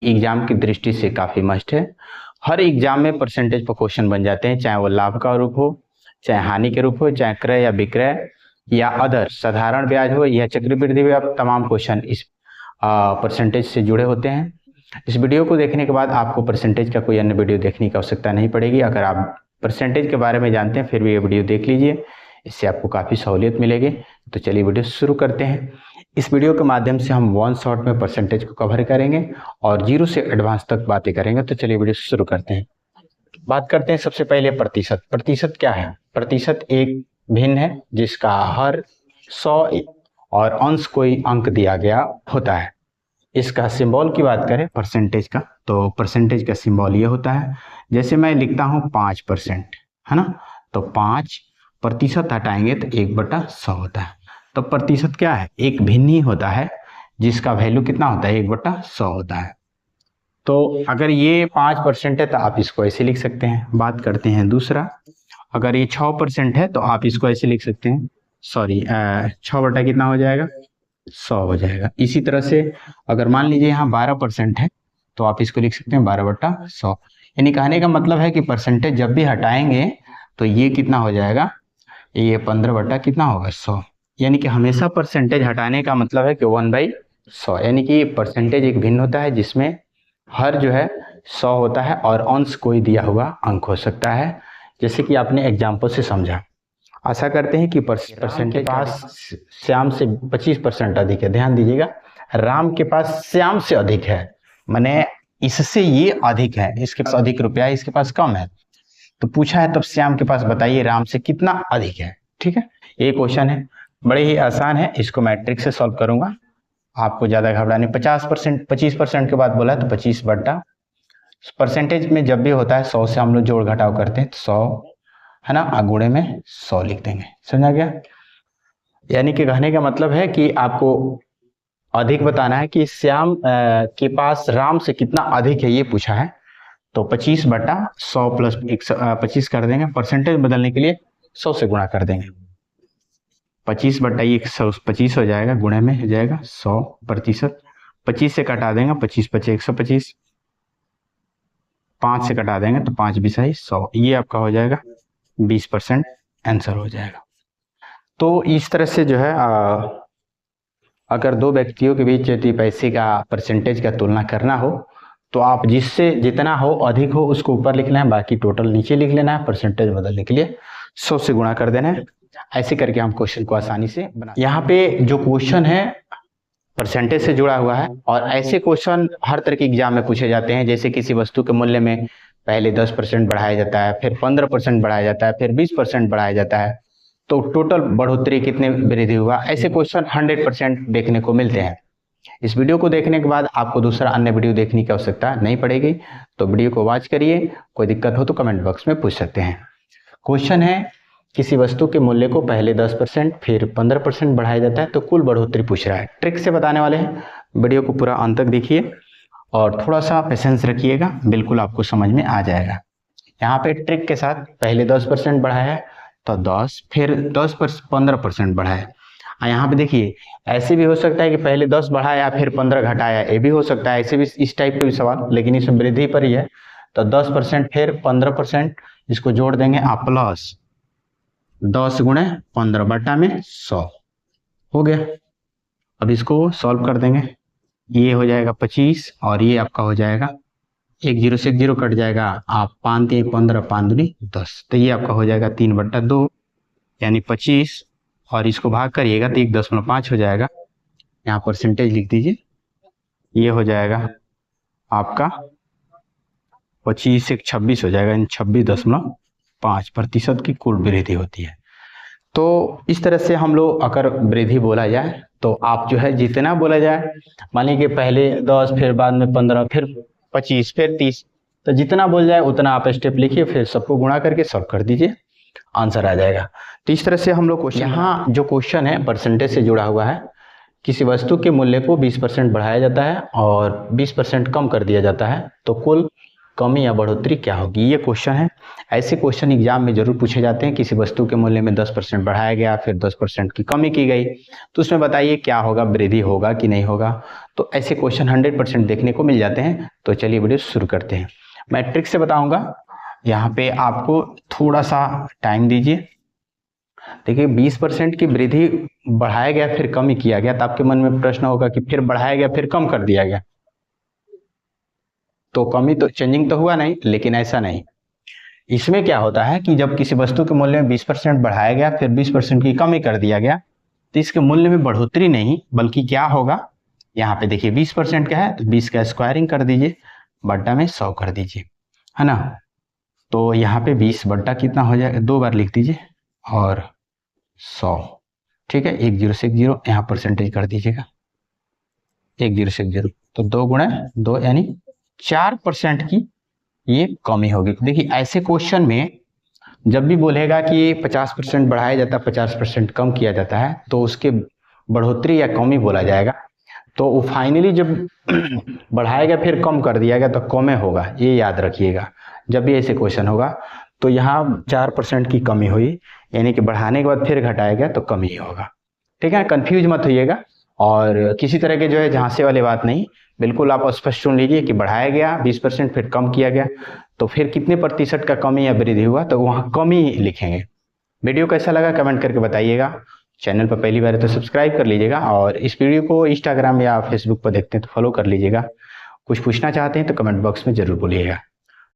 Exam की दृष्टि से काफ़ी मस्ट है। हर एग्जाम में परसेंटेज पर क्वेश्चन बन जाते हैं, चाहे वो लाभ का रूप हो, चाहे हानि के रूप हो, चाहे क्रय या विक्रय या अदर साधारण ब्याज हो या चक्रवृद्धि ब्याज, तमाम क्वेश्चन इस परसेंटेज से जुड़े होते हैं। इस वीडियो को देखने के बाद आपको परसेंटेज का कोई अन्य वीडियो देखने की आवश्यकता नहीं पड़ेगी। अगर आप परसेंटेज के बारे में जानते हैं फिर भी ये वीडियो देख लीजिए, इससे आपको काफ़ी सहूलियत मिलेगी। तो चलिए वीडियो शुरू करते हैं। इस वीडियो के माध्यम से हम वन शॉट में परसेंटेज को कवर करेंगे और जीरो से एडवांस तक बातें करेंगे। तो चलिए वीडियो शुरू करते हैं। बात करते हैं सबसे पहले प्रतिशत। प्रतिशत क्या है? प्रतिशत एक भिन्न है जिसका हर 100 और अंश कोई अंक दिया गया होता है। इसका सिंबल की बात करें परसेंटेज का, तो परसेंटेज का सिंबल ये होता है, जैसे मैं लिखता हूँ 5%, है ना, तो 5% हटाएंगे तो 1/100 होता है। तो प्रतिशत क्या है? एक भिन्न ही होता है जिसका वैल्यू कितना होता है? 1/100 होता है। तो अगर ये 5% है तो आप इसको ऐसे लिख सकते हैं। बात करते हैं दूसरा, अगर ये 6% है तो आप इसको ऐसे लिख सकते हैं, सॉरी 6 कितना हो जाएगा? 100 हो जाएगा। इसी तरह से अगर मान लीजिए यहाँ 12% है तो आप इसको लिख सकते हैं 12/100। यानी कहने का मतलब है कि परसेंटेज जब भी हटाएंगे तो ये कितना हो जाएगा? ये 15 कितना होगा? 100। यानी कि हमेशा परसेंटेज हटाने का मतलब है कि 1/100, यानी कि परसेंटेज एक भिन्न होता है जिसमें हर जो है 100 होता है और अंश कोई दिया हुआ अंक हो सकता है, जैसे कि आपने एग्जाम्पल से समझा। आशा करते हैं कि परसेंटेज पास श्याम से 25% अधिक है। ध्यान दीजिएगा, राम के पास श्याम से अधिक है, माने इससे ये अधिक है, इसके पास अधिक रुपया है, इसके पास कम है। तो पूछा है तब श्याम के पास बताइए राम से कितना अधिक है। ठीक है, ये क्वेश्चन है, बड़े ही आसान है। इसको मैं ट्रिक से सॉल्व करूंगा, आपको ज्यादा घबराने। 25% के बाद बोला तो 25 परसेंटेज में जब भी होता है 100 से हम लोग जोड़ घटाव करते हैं, तो 100 है ना, गुणे में 100 लिख देंगे। समझा गया? यानी कि कहने का मतलब है कि आपको अधिक बताना है कि श्याम के पास राम से कितना अधिक है, ये पूछा है। तो 25/100 प्लस 25 कर देंगे। परसेंटेज बदलने के लिए 100 से गुणा कर देंगे। 25/100 25 हो जाएगा, गुणे में हो जाएगा 100%। 25 से कटा देंगे, 25 बचे 125, 5 से कटा देंगे तो 5 बिसाई 100, ये आपका हो जाएगा 20% आंसर हो जाएगा। तो इस तरह से जो है अगर दो व्यक्तियों के बीच यदि पैसे का परसेंटेज का तुलना करना हो तो आप जिससे जितना हो अधिक हो उसको ऊपर लिखना है, बाकी टोटल नीचे लिख लेना है। परसेंटेज बदलने के लिए 100 से गुणा कर देना है। ऐसे करके हम क्वेश्चन को आसानी से बना। यहाँ पे जो क्वेश्चन है परसेंटेज से जुड़ा हुआ है और ऐसे क्वेश्चन हर तरह के एग्जाम में पूछे जाते हैं। जैसे किसी वस्तु के मूल्य में पहले 10% बढ़ाया जाता है, फिर 15% बढ़ाया जाता है, फिर 20% बढ़ाया जाता है, तो टोटल बढ़ोतरी कितने वृद्धि हुआ, ऐसे क्वेश्चन 100% देखने को मिलते हैं। इस वीडियो को देखने के बाद आपको दूसरा अन्य वीडियो देखने की आवश्यकता नहीं पड़ेगी, तो वीडियो को वॉच करिए। कोई दिक्कत हो तो कमेंट बॉक्स में पूछ सकते हैं। क्वेश्चन है, किसी वस्तु के मूल्य को पहले 10% फिर 15% बढ़ाया जाता है तो कुल बढ़ोतरी पूछ रहा है। ट्रिक से बताने वाले हैं, वीडियो को पूरा अंत तक देखिए और थोड़ा सा पेशेंस रखिएगा, बिल्कुल आपको समझ में आ जाएगा। यहाँ पे ट्रिक के साथ पहले 10% बढ़ाया है तो 10, फिर 10 पर 15% बढ़ाया। यहाँ पे देखिए, ऐसे भी हो सकता है कि पहले 10 बढ़ाया फिर 15 घटाया, ये भी हो सकता है। ऐसे भी इस टाइप के भी सवाल, लेकिन इसमें वृद्धि पर ही है। तो 10% फिर 15%, इसको जोड़ देंगे आप, प्लस 10 गुणे 15/100 हो गया। अब इसको सॉल्व कर देंगे, ये हो जाएगा 25 और ये आपका हो जाएगा, एक जीरो से एक जीरो कट जाएगा, आप 5 3 15 5 दूनी 10, तो ये आपका हो जाएगा 3/2 यानी 25, और इसको भाग करिएगा तो 1.5 हो जाएगा। यहाँ परसेंटेज लिख दीजिए, ये हो जाएगा आपका 25 से 26 हो जाएगा, 26.5% की कुल वृद्धि होती है। तो इस तरह से हम लोग अगर वृद्धि बोला जाए तो आप जो है जितना बोला जाए, मान लीजिए पहले 10 फिर बाद में 15 फिर 25 फिर 30, तो जितना बोल जाए उतना आप स्टेप लिखिए, फिर सबको गुणा करके सॉल्व कर दीजिए, आंसर आ जाएगा। तो इस तरह से हम लोग यहाँ जो क्वेश्चन है परसेंटेज से जुड़ा हुआ है, किसी वस्तु के मूल्य को 20% बढ़ाया जाता है और 20% कम कर दिया जाता है तो कुल कमी या बढ़ोतरी क्या होगी, ये क्वेश्चन है। ऐसे क्वेश्चन एग्जाम में जरूर पूछे जाते हैं। किसी वस्तु के मूल्य में 10% बढ़ाया गया, फिर 10% की कमी की गई, तो उसमें बताइए क्या होगा, वृद्धि होगा कि नहीं होगा। तो ऐसे क्वेश्चन 100% देखने को मिल जाते हैं। तो चलिए वीडियो शुरू करते हैं। मैं ट्रिक से बताऊंगा, यहाँ पे आपको थोड़ा सा टाइम दीजिए। देखिए 20% की वृद्धि बढ़ाया गया फिर कमी किया गया, तो आपके मन में प्रश्न होगा कि फिर बढ़ाया गया फिर कम कर दिया गया, तो कमी तो चेंजिंग तो हुआ नहीं। लेकिन ऐसा नहीं, इसमें क्या होता है कि जब किसी वस्तु के मूल्य में 20% बढ़ाया गया फिर 20% की कमी कर दिया गया, तो इसके मूल्य में बढ़ोतरी नहीं बल्कि क्या होगा, यहाँ पे देखिए 20% का है तो 20 का स्क्वायरिंग कर दीजिए, बट्टा में 100 कर दीजिए, है ना। तो यहाँ पे 20 बट्टा कितना हो जाएगा, 2 बार लिख दीजिए और 100, ठीक है। 10 से 10 यहाँ परसेंटेज कर दीजिएगा, 10 से 0, तो 2 गुणा 2 यानी 4% की ये कमी होगी। देखिए ऐसे क्वेश्चन में जब भी बोलेगा कि 50% बढ़ाया जाता है 50% कम किया जाता है, तो उसके बढ़ोतरी या कमी बोला जाएगा। तो वो फाइनली जब बढ़ाया गया फिर कम कर दिया गया तो कमे होगा, ये याद रखिएगा। जब भी ऐसे क्वेश्चन होगा तो यहाँ 4% की कमी हुई, यानी कि बढ़ाने के बाद फिर घटाया गया तो कमी होगा, ठीक है। कंफ्यूज मत होइएगा और किसी तरह के जो है झांसे वाली बात नहीं, बिल्कुल आप स्पष्ट सुन लीजिए कि बढ़ाया गया 20% फिर कम किया गया, तो फिर कितने प्रतिशत का कमी या वृद्धि हुआ, तो वहाँ कमी लिखेंगे। वीडियो कैसा लगा कमेंट करके बताइएगा। चैनल पर पहली बार है तो सब्सक्राइब कर लीजिएगा और इस वीडियो को इंस्टाग्राम या फेसबुक पर देखते हैं तो फॉलो कर लीजिएगा। कुछ पूछना चाहते हैं तो कमेंट बॉक्स में जरूर बोलिएगा।